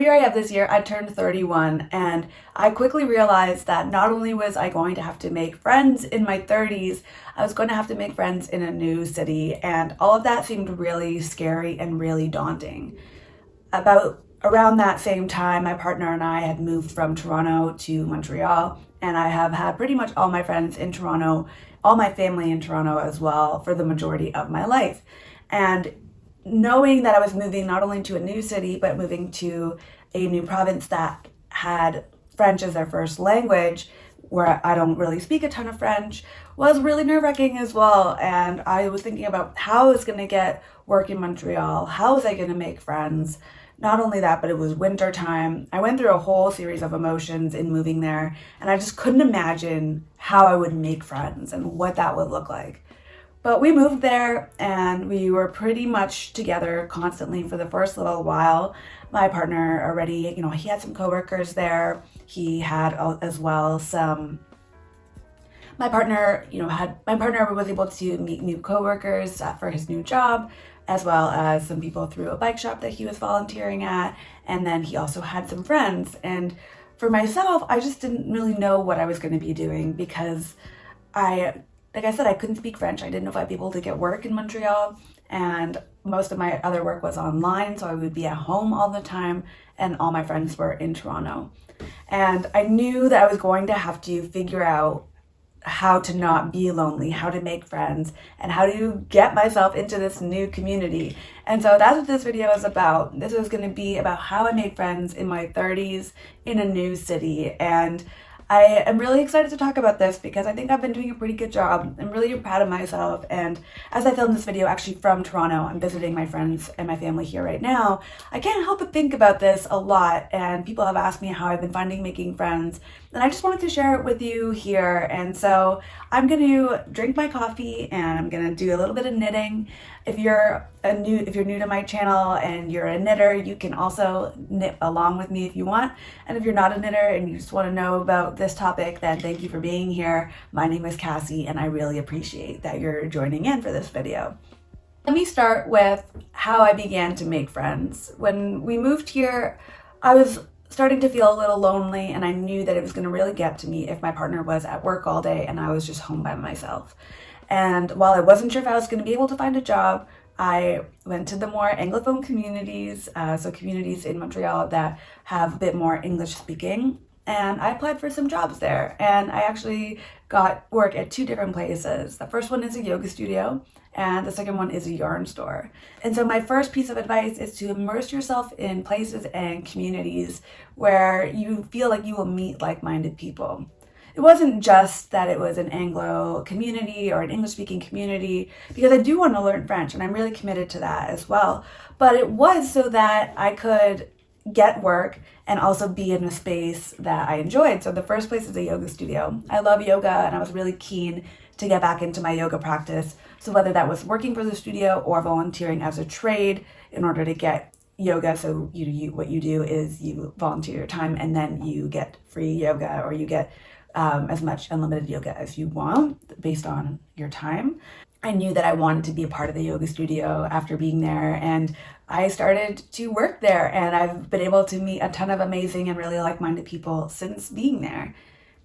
February of this year, I turned 31, and I quickly realized that not only was I going to have to make friends in my 30s, I was going to have to make friends in a new city, and all of that seemed really scary and really daunting. About around that same time, my partner and I had moved from Toronto to Montreal, and I have had pretty much all my friends in Toronto, all my family in Toronto as well, for the majority of my life. And knowing that I was moving not only to a new city, but moving to a new province that had French as their first language, where I don't really speak a ton of French, was really nerve-wracking as well. And I was thinking about how I was going to get work in Montreal, how was I going to make friends. Not only that, but it was winter time. I went through a whole series of emotions in moving there, and I just couldn't imagine how I would make friends and what that would look like. But we moved there and we were pretty much together constantly for the first little while. My partner already, he had some coworkers there. He had as well my partner was able to meet new coworkers for his new job, as well as some people through a bike shop that he was volunteering at. And then he also had some friends. And for myself, I just didn't really know what I was going to be doing because like I said, I couldn't speak French. I didn't know if I'd be able to get work in Montreal, and most of my other work was online, so I would be at home all the time, and all my friends were in Toronto. And I knew that I was going to have to figure out how to not be lonely, how to make friends, and how to get myself into this new community. And so that's what this video is about. This is going to be about how I made friends in my 30s in a new city. And I am really excited to talk about this because I think I've been doing a pretty good job. I'm really proud of myself. And as I filmed this video actually from Toronto, I'm visiting my friends and my family here right now. I can't help but think about this a lot. And people have asked me how I've been finding making friends. And I just wanted to share it with you here. And so I'm going to drink my coffee and I'm going to do a little bit of knitting. If you're new to my channel and you're a knitter, you can also knit along with me if you want. And if you're not a knitter and you just want to know about this topic, then thank you for being here. My name is Cassie and I really appreciate that you're joining in for this video. Let me start with how I began to make friends. When we moved here, I was starting to feel a little lonely, and I knew that it was going to really get to me if my partner was at work all day and I was just home by myself. And while I wasn't sure if I was going to be able to find a job, I went to the more Anglophone communities, so communities in Montreal that have a bit more English speaking. And I applied for some jobs there, and I actually got work at two different places. The first one is a yoga studio, and the second one is a yarn store. And so my first piece of advice is to immerse yourself in places and communities where you feel like you will meet like-minded people. It wasn't just that it was an Anglo community or an English-speaking community, because I do want to learn French, and I'm really committed to that as well. But it was so that I could get work and also be in a space that I enjoyed. So the first place is a yoga studio. I love yoga, and I was really keen to get back into my yoga practice. So whether that was working for the studio or volunteering as a trade in order to get yoga, so what you do is you volunteer your time and then you get free yoga, or you get as much unlimited yoga as you want based on your time. I knew that I wanted to be a part of the yoga studio after being there, and I started to work there, and I've been able to meet a ton of amazing and really like-minded people since being there,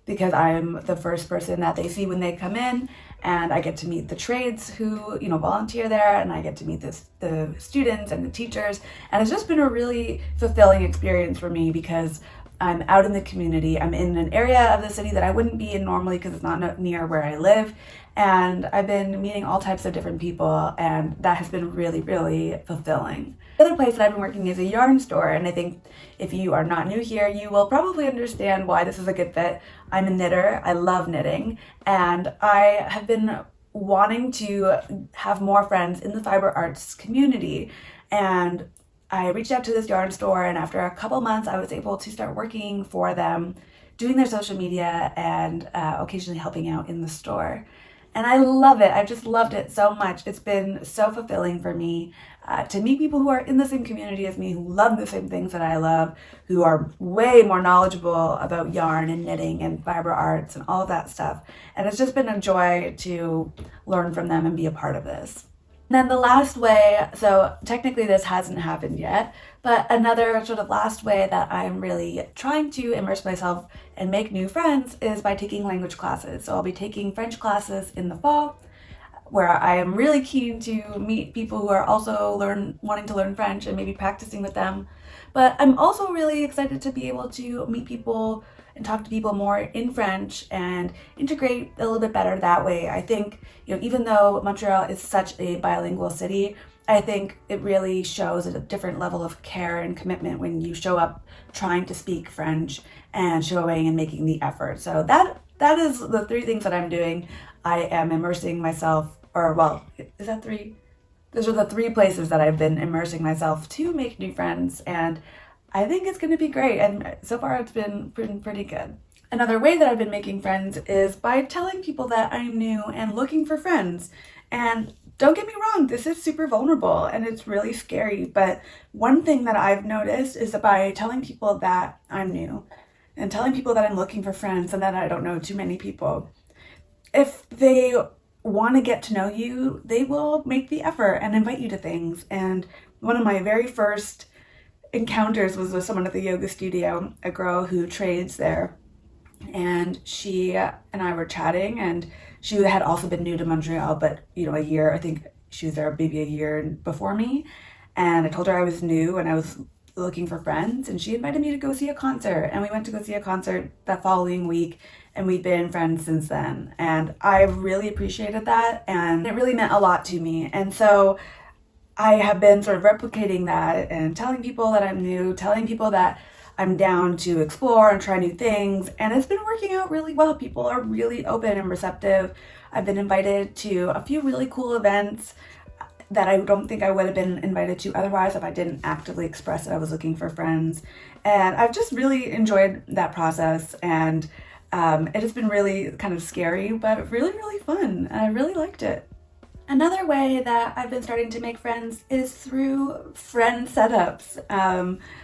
because I'm the first person that they see when they come in, and I get to meet the trades who volunteer there, and I get to meet the students and the teachers, and it's just been a really fulfilling experience for me because I'm out in the community. I'm in an area of the city that I wouldn't be in normally because it's not near where I live. And I've been meeting all types of different people, and that has been really, really fulfilling. The other place that I've been working is a yarn store, and I think if you are not new here, you will probably understand why this is a good fit. I'm a knitter. I love knitting, and I have been wanting to have more friends in the fiber arts community. And I reached out to this yarn store, and after a couple months, I was able to start working for them, doing their social media and occasionally helping out in the store. And I love it. I've just loved it so much. It's been so fulfilling for me to meet people who are in the same community as me, who love the same things that I love, who are way more knowledgeable about yarn and knitting and fiber arts and all of that stuff. And it's just been a joy to learn from them and be a part of this. Then the last way, so technically this hasn't happened yet, but another sort of last way that I'm really trying to immerse myself and make new friends is by taking language classes. So I'll be taking French classes in the fall, where I am really keen to meet people who are also wanting to learn French and maybe practicing with them. But I'm also really excited to be able to meet people and talk to people more in French and integrate a little bit better that way. I think, even though Montreal is such a bilingual city, I think it really shows a different level of care and commitment when you show up trying to speak French and showing and making the effort. So that is the three things that I'm doing. I am immersing myself, or well, is that three? Those are the three places that I've been immersing myself to make new friends, and I think it's going to be great, and so far it's been pretty good. Another way that I've been making friends is by telling people that I'm new and looking for friends. And don't get me wrong, this is super vulnerable and it's really scary, but one thing that I've noticed is that by telling people that I'm new and telling people that I'm looking for friends and that I don't know too many people, if they want to get to know you, they will make the effort and invite you to things. And one of my very first encounters was with someone at the yoga studio, a girl who trades there. And she and I were chatting, and she had also been new to Montreal, but a year, I think she was there maybe a year before me. And I told her I was new and I was looking for friends, and she invited me to go see a concert. And we went to go see a concert that following week, and we've been friends since then. And I really appreciated that, and it really meant a lot to me. And so I have been sort of replicating that and telling people that I'm new, telling people that I'm down to explore and try new things, and it's been working out really well. People are really open and receptive. I've been invited to a few really cool events that I don't think I would have been invited to otherwise if I didn't actively express that I was looking for friends. And I've just really enjoyed that process, and it has been really kind of scary, but really, really fun, and I really liked it. Another way that I've been starting to make friends is through friend setups.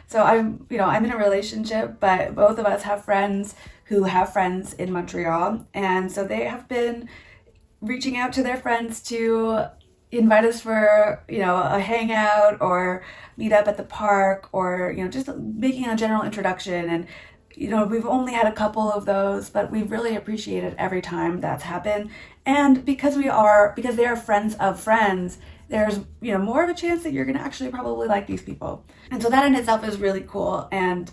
So I'm in a relationship, but both of us have friends who have friends in Montreal, and so they have been reaching out to their friends to invite us for a hangout or meet up at the park, or just making a general introduction. And we've only had a couple of those, but we've really appreciated every time that's happened. And because they are friends of friends, there's more of a chance that you're going to actually probably like these people. And so that in itself is really cool. And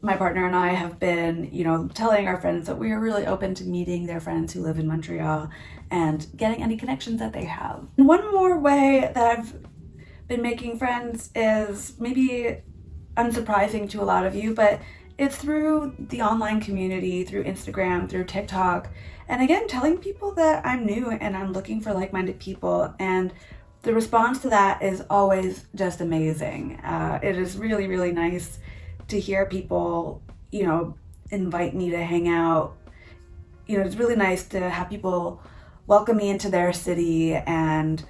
my partner and I have been telling our friends that we are really open to meeting their friends who live in Montreal and getting any connections that they have. And one more way that I've been making friends is maybe unsurprising to a lot of you, but it's through the online community, through Instagram, through TikTok. And again, telling people that I'm new and I'm looking for like-minded people. And the response to that is always just amazing. It is really, really nice to hear people, invite me to hang out. It's really nice to have people welcome me into their city and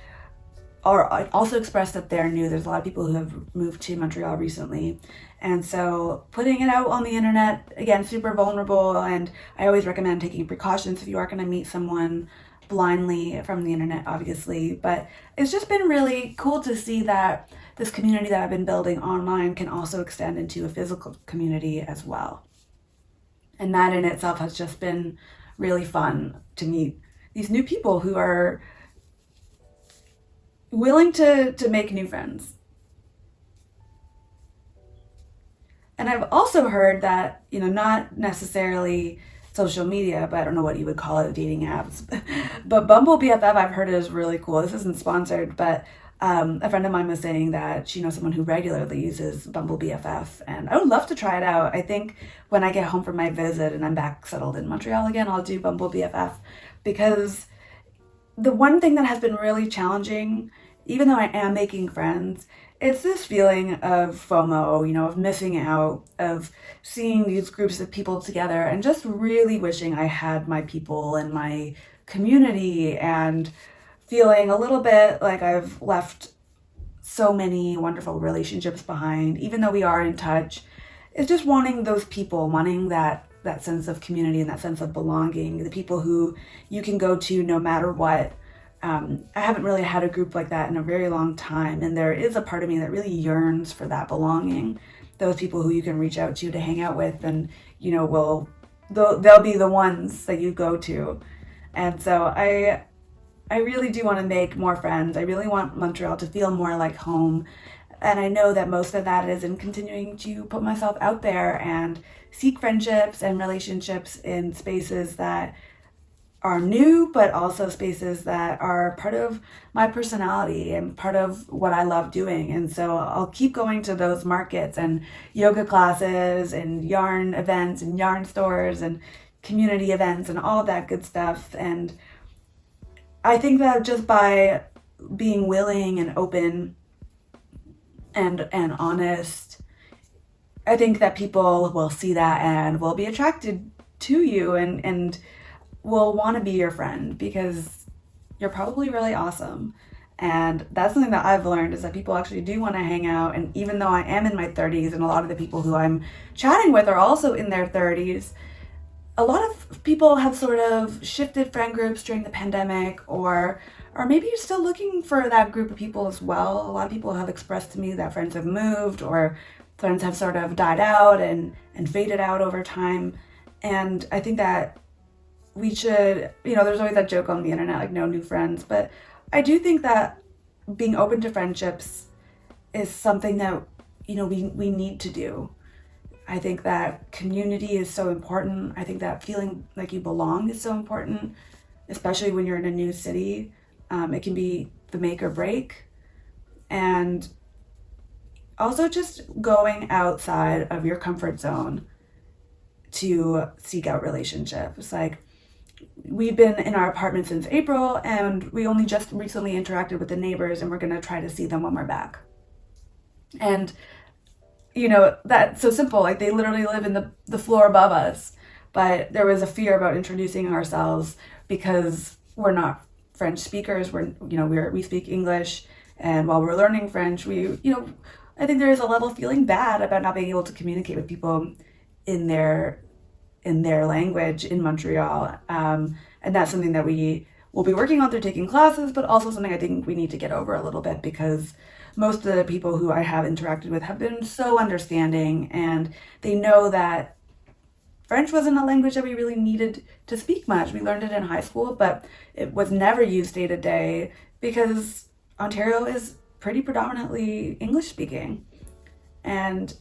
or also express that they're new. There's a lot of people who have moved to Montreal recently. And so putting it out on the internet, again, super vulnerable. And I always recommend taking precautions if you are going to meet someone blindly from the internet, obviously. But it's just been really cool to see that this community that I've been building online can also extend into a physical community as well. And that in itself has just been really fun to meet these new people who are willing to make new friends. And I've also heard that, not necessarily social media, but I don't know what you would call it, dating apps, but Bumble BFF I've heard is really cool. This isn't sponsored, but a friend of mine was saying that she knows someone who regularly uses Bumble BFF, and I would love to try it out. I think when I get home from my visit and I'm back settled in Montreal again, I'll do Bumble BFF, because the one thing that has been really challenging, even though I am making friends, it's this feeling of FOMO, of missing out, of seeing these groups of people together and just really wishing I had my people and my community, and feeling a little bit like I've left so many wonderful relationships behind, even though we are in touch. It's just wanting those people, wanting that sense of community and that sense of belonging, the people who you can go to no matter what, I haven't really had a group like that in a very long time, and there is a part of me that really yearns for that belonging. Those people who you can reach out to hang out with, and they'll be the ones that you go to. And so I really do want to make more friends. I really want Montreal to feel more like home. And I know that most of that is in continuing to put myself out there and seek friendships and relationships in spaces that are new, but also spaces that are part of my personality and part of what I love doing. And so I'll keep going to those markets and yoga classes and yarn events and yarn stores and community events and all of that good stuff. And I think that just by being willing and open and honest, I think that people will see that and will be attracted to you and will want to be your friend because you're probably really awesome. And that's something that I've learned, is that people actually do want to hang out. And even though I am in my 30s and a lot of the people who I'm chatting with are also in their 30s, a lot of people have sort of shifted friend groups during the pandemic, or maybe you're still looking for that group of people as well. A lot of people have expressed to me that friends have moved, or friends have sort of died out and faded out over time. And I think that we should, there's always that joke on the internet, like no new friends, but I do think that being open to friendships is something that, we need to do. I think that community is so important. I think that feeling like you belong is so important, especially when you're in a new city. It can be the make or break. And also just going outside of your comfort zone to seek out relationships. Like, we've been in our apartment since April, and we only just recently interacted with the neighbors, and we're going to try to see them when we're back. And, that's so simple. Like, they literally live in the floor above us. But there was a fear about introducing ourselves because we're not French speakers. We speak English. And while we're learning French, I think there is a level of feeling bad about not being able to communicate with people in their language in Montreal. And that's something that we will be working on through taking classes, but also something I think we need to get over a little bit, because most of the people who I have interacted with have been so understanding, and they know that French wasn't a language that we really needed to speak much. We learned it in high school, but it was never used day to day because Ontario is pretty predominantly English speaking. And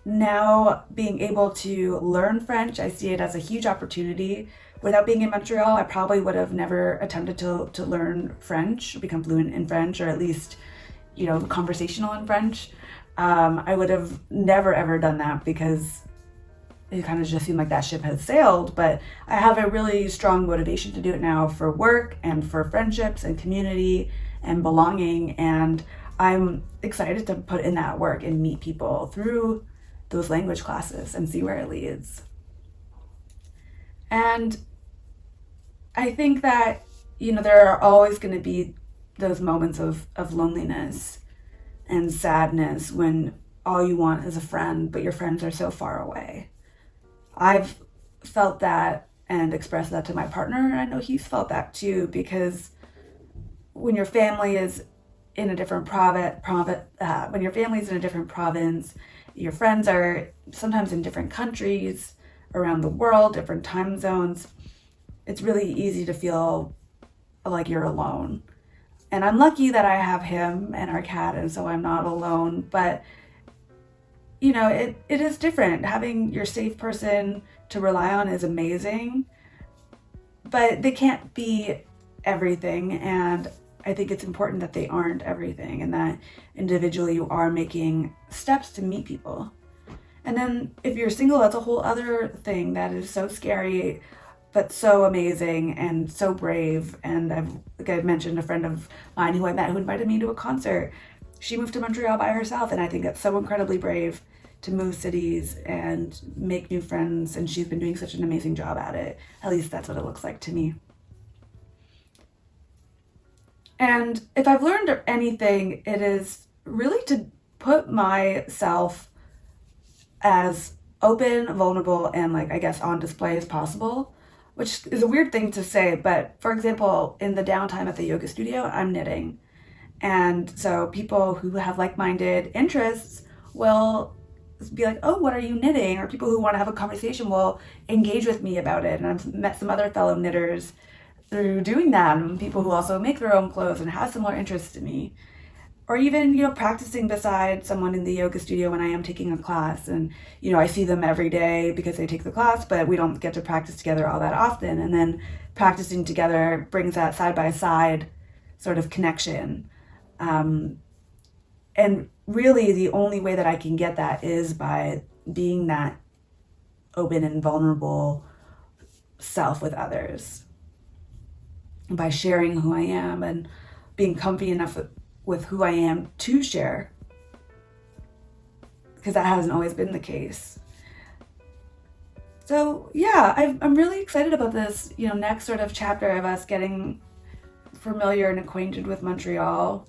now being able to learn French, I see it as a huge opportunity. Without being in Montreal, I probably would have never attempted to learn French, become fluent in French, or at least, conversational in French. I would have never ever done that because it kind of just seemed like that ship has sailed. But I have a really strong motivation to do it now for work and for friendships and community and belonging. And I'm excited to put in that work and meet people through those language classes and see where it leads. And I think that, there are always going to be those moments of loneliness and sadness when all you want is a friend, but your friends are so far away. I've felt that and expressed that to my partner, and I know he's felt that too, because when your family is in a different when your family's in a different province, your friends are sometimes in different countries around the world, different time zones, it's really easy to feel like you're alone. And I'm lucky that I have him and our cat, and so I'm not alone. But, it is different. Having your safe person to rely on is amazing, but they can't be everything. And I think it's important that they aren't everything, and that individually you are making steps to meet people. And then if you're single, that's a whole other thing that is so scary, but so amazing and so brave. And like I mentioned, a friend of mine who I met who invited me to a concert. She moved to Montreal by herself, and I think that's so incredibly brave to move cities and make new friends, and she's been doing such an amazing job at it. At least that's what it looks like to me. And if I've learned anything, it is really to put myself as open, vulnerable, and on display as possible. which is a weird thing to say, but for example, in the downtime at the yoga studio, I'm knitting. And so people who have like-minded interests will be like, oh, what are you knitting? Or people who want to have a conversation will engage with me about it. And I've met some other fellow knitters through doing that, and people who also make their own clothes and have similar interests to me. Or even, practicing beside someone in the yoga studio when I am taking a class. And, I see them every day because they take the class, but we don't get to practice together all that often. And then practicing together brings that side-by-side sort of connection. And really the only way that I can get that is by being that open and vulnerable self with others. By sharing who I am and being comfy enough with who I am to share. Because that hasn't always been the case. So yeah, I'm really excited about this, next sort of chapter of us getting familiar and acquainted with Montreal.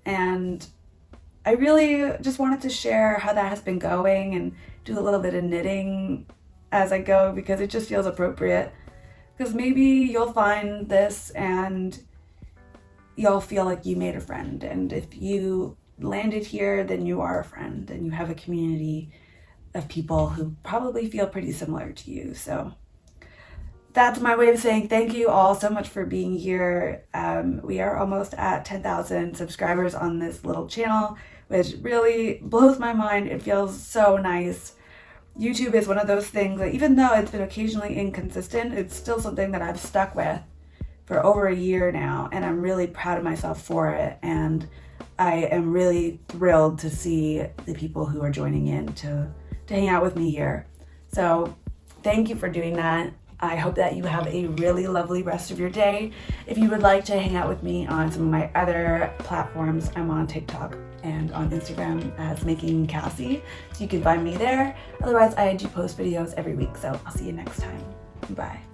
And I really just wanted to share how that has been going and do a little bit of knitting as I go, because it just feels appropriate. Because maybe you'll find this and you'll feel like you made a friend. And if you landed here, then you are a friend and you have a community of people who probably feel pretty similar to you. So that's my way of saying thank you all so much for being here. We are almost at 10,000 subscribers on this little channel, which really blows my mind. It feels so nice. YouTube is one of those things that even though it's been occasionally inconsistent, it's still something that I've stuck with for over a year now, and I'm really proud of myself for it. And I am really thrilled to see the people who are joining in to hang out with me here. So thank you for doing that. I hope that you have a really lovely rest of your day. If you would like to hang out with me on some of my other platforms, I'm on TikTok and on Instagram as Making Cassie, so you can find me there. Otherwise, I do post videos every week, so I'll see you next time. Bye.